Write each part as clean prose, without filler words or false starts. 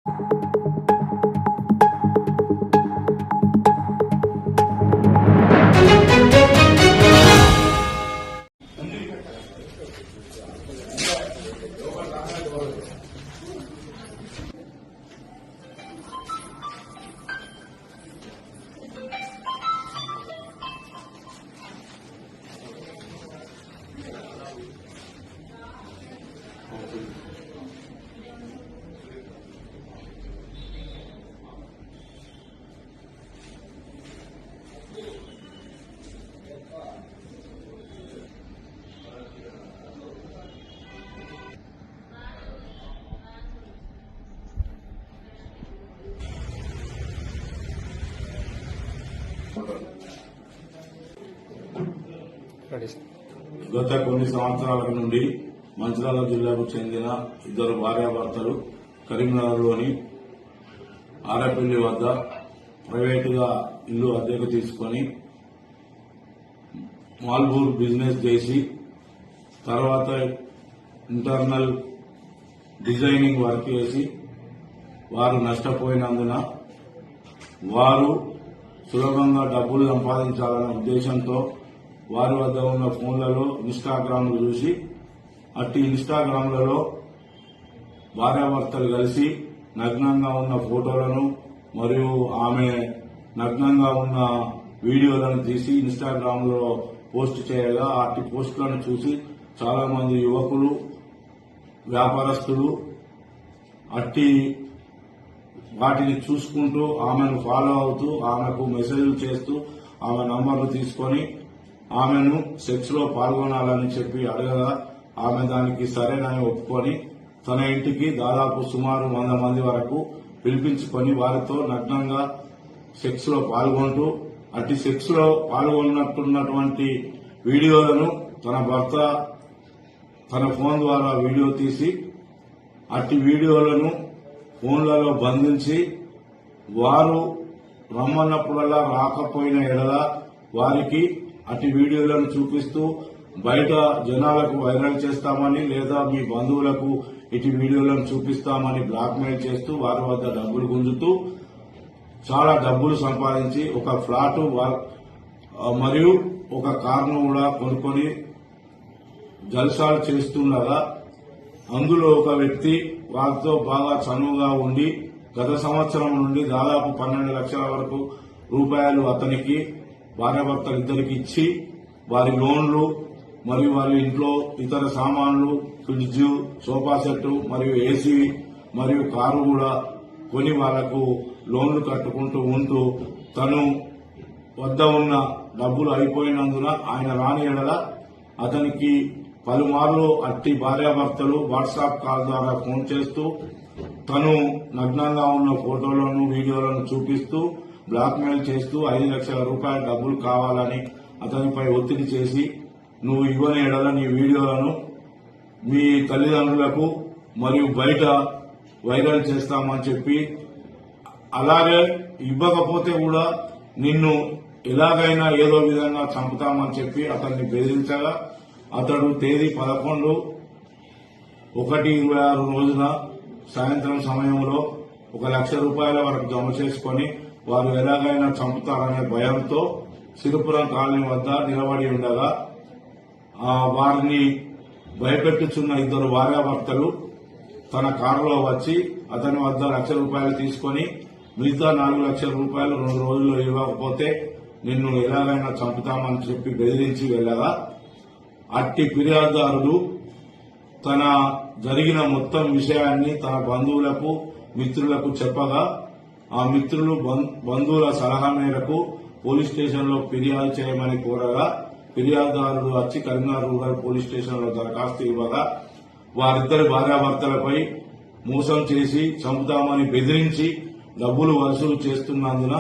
గత కొన్ని సంవత్సరాల నుండి మంచిర్యాల జిల్లాకు చెందిన ఇద్దరు భార్యాభర్తలు కరీంనగర్లోని ఆరపల్లి వద్ద ప్రైవేటుగా ఇల్లు అద్దెకు తీసుకుని మాల్బూర్ బిజినెస్ చేసి తర్వాత ఇంటర్నల్ డిజైనింగ్ వర్క్ చేసి వారు నష్టపోయినందున వారు సులభంగా డబ్బులు సంపాదించాలనే ఉద్దేశంతో వారి వద్ద ఉన్న ఫోన్లలో ఇన్స్టాగ్రామ్లు చూసి అట్టి ఇన్స్టాగ్రామ్లలో భార్యాభర్తలు కలిసి నగ్నంగా ఉన్న ఫోటోలను మరియు ఆమె నగ్నంగా ఉన్న వీడియోలను తీసి ఇన్స్టాగ్రామ్లో పోస్ట్ చేయగా అట్టి పోస్టులను చూసి చాలా మంది యువకులు వ్యాపారస్తులు అట్టి వాటిని చూసుకుంటూ ఆమెను ఫాలో అవుతూ ఆమెకు మెసేజ్లు చేస్తూ ఆమె నంబర్లు తీసుకొని ఆమెను సెక్స్ లో పాల్గొనాలని చెప్పి అడగగా ఆమె దానికి సరేనని ఒప్పుకొని తన ఇంటికి దాదాపు సుమారు 100 మంది వరకు పిలిపించుకొని వారితో నగ్నంగా సెక్స్ లో పాల్గొంటూ అట్టి సెక్స్ లో పాల్గొన్నట్టున్నటువంటి వీడియోలను తన భర్త తన ఫోన్ ద్వారా వీడియో తీసి అట్టి వీడియోలను ఫోన్లలో బంధించి వారు రమ్మన్నప్పుడల్లా రాకపోయిన ఎడల వారికి అట్టి వీడియోలను చూపిస్తూ బయట జనాలకు వైరల్ చేస్తామని లేదా మీ బంధువులకు ఇటు వీడియోలను చూపిస్తామని బ్లాక్మెయిల్ చేస్తూ వారి వద్ద డబ్బులు గుంజుతూ చాలా డబ్బులు సంపాదించి ఒక ఫ్లాట్ మరియు ఒక కారును కూడా కొనుక్కొని జల్సాలు చేస్తుండగా అందులో ఒక వ్యక్తి వారితో బాగా చనువుగా ఉండి గత సంవత్సరం నుండి దాదాపు 12 లక్షల వరకు రూపాయలు అతనికి భార్యాభర్తలు ఇద్దరికి ఇచ్చి వారి లోన్లు మరియు వారి ఇంట్లో ఇతర సామాన్లు ఫ్రిడ్జ్ సోఫా సెట్ మరియు ఏసీ మరియు కారు కూడా కొని వాళ్లకు లోన్లు కట్టుకుంటూ ఉంటూ తను వద్ద ఉన్న డబ్బులు అయిపోయినందున ఆయన రాని ఎడల అతనికి పలుమార్లు అట్టి భార్యాభర్తలు వాట్సాప్ కాల్ ద్వారా ఫోన్ చేస్తూ తను నగ్నంగా ఉన్న ఫోటోలను వీడియోలను చూపిస్తూ బ్లాక్మెయిల్ చేస్తూ 5 లక్షల రూపాయల డబ్బులు కావాలని అతనిపై ఒత్తిడి చేసి నువ్వు ఇవ్వని ఎడల నీ వీడియోలను మీ తల్లిదండ్రులకు మరియు బయట వైరల్ చేస్తామని చెప్పి అలాగే ఇవ్వకపోతే కూడా నిన్ను ఎలాగైనా ఏదో విధంగా చంపుతామని చెప్పి అతన్ని బెదిరించగా అతడు తేదీ 11/1/26 రోజున సాయంత్రం సమయంలో 1 లక్ష రూపాయల వరకు జమ చేసుకుని వారు ఎలాగైనా చంపుతారనే భయంతో సిరిపురం కాలనీ వద్ద నిలబడి ఉండగా వారిని భయపెట్టుచున్న ఇద్దరు భార్యాభర్తలు తన కారులో వచ్చి అతని వద్ద 1 లక్ష రూపాయలు తీసుకుని మిగతా 4 లక్షల రూపాయలు 2 రోజుల్లో ఇవ్వకపోతే నిన్ను ఎలాగైనా చంపుతామని చెప్పి బెదిరించి వెళ్లగా అట్టి ఫిర్యాదుదారుడు తన జరిగిన మొత్తం విషయాన్ని తన బంధువులకు మిత్రులకు చెప్పగా ఆ మిత్రులు బంధువుల సలహా మేరకు పోలీస్ స్టేషన్లో ఫిర్యాదు చేయమని కోరగా ఫిర్యాదుదారుడు వచ్చి కరీంనగర్ రూరల్ పోలీస్ స్టేషన్లో దరఖాస్తు ఇవ్వగా వారిద్దరి భార్యాభర్తలపై మోసం చేసి చంపుతామని బెదిరించి డబ్బులు వసూలు చేస్తున్నందున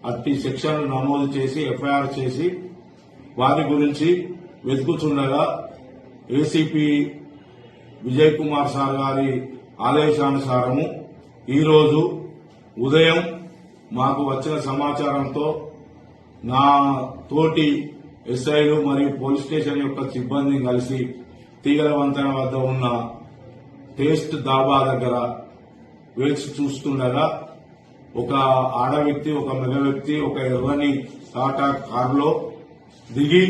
అట్టి సెక్షన్లు నమోదు చేసి ఎఫ్ఐఆర్ చేసి వారి గురించి వెతుకుతుండగా ఏసీపీ విజయ్ కుమార్ సార్ గారి ఆదేశానుసారము ఈరోజు ఉదయం మాకు వచ్చిన సమాచారంతో నా తోటి ఎస్ఐలు మరియు పోలీస్ స్టేషన్ యొక్క సిబ్బందిని కలిసి తీగల వంతెన వద్ద ఉన్న టేస్ట్ దాబా దగ్గర వేచి చూస్తుండగా ఒక ఆడ వ్యక్తి, ఒక మగ వ్యక్తి ఒక ఎర్రని టాటా కారులో దిగి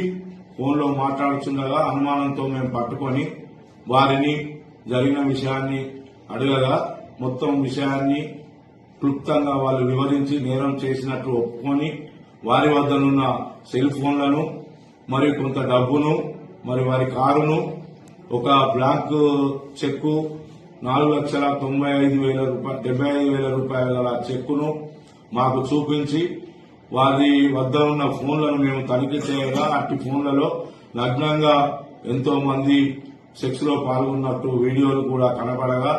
ఫోన్లో మాట్లాడుతుండగా అనుమానంతో మేము పట్టుకొని వారిని జరిగిన విషయాన్ని అడగగా మొత్తం విషయాన్ని క్లుప్తంగా వాళ్ళు వివరించి నేరం చేసినట్లు ఒప్పుకొని వారి వద్దనున్న సెల్ ఫోన్లను మరియు కొంత డబ్బును మరి వారి కారును ఒక బ్లాంక్ చెక్కు 4,95,000 రూపాయల గల చెక్కును మాకు చూపించి వారి వద్ద ఉన్న ఫోన్లను మేము తనిఖీ చేయగా అట్టి ఫోన్లలో నగ్నంగా ఎంతో మంది సెక్స్ లో పాల్గొన్నట్టు వీడియోలు కూడా కనపడగా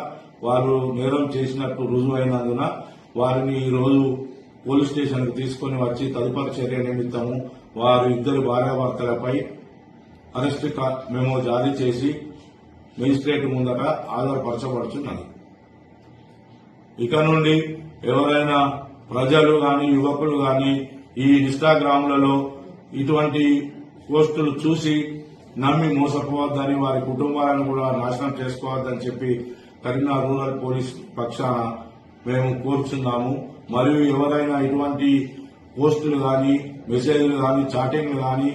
వారు నేరం చేసినట్టు రుజువైనందున వారిని ఈ రోజు పోలీస్ స్టేషన్ కు తీసుకుని వచ్చి తదుపరి చర్య నిమిత్తము వారు ఇద్దరు భార్యాభర్తలపై అరెస్ట్ మెమో జారీ చేసి మెజిస్ట్రేట్ ముందట ఆధారపరచబడుతున్నది. ఇక నుండి ఎవరైనా ప్రజలు గాని యువకులు గాని ఈ ఇన్స్టాగ్రామ్లలో ఇటువంటి పోస్టులు చూసి నమ్మి మోసపోవద్దని వారి కుటుంబాలను కూడా నాశనం చేసుకోవద్దని చెప్పి కరీంనగర్ రూరల్ పోలీస్ పక్షాన మేము కోరుచున్నాము. మరియు ఎవరైనా ఇటువంటి పోస్టులు గాని మెసేజ్లు గాని చాటింగ్లు గాని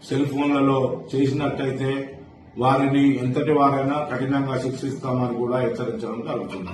సెల్ ఫోన్లలో చేసినట్టయితే వారిని ఎంతటి వారైనా కఠినంగా శిక్షిస్తామని కూడా హెచ్చరించడం జరుగుతుంది.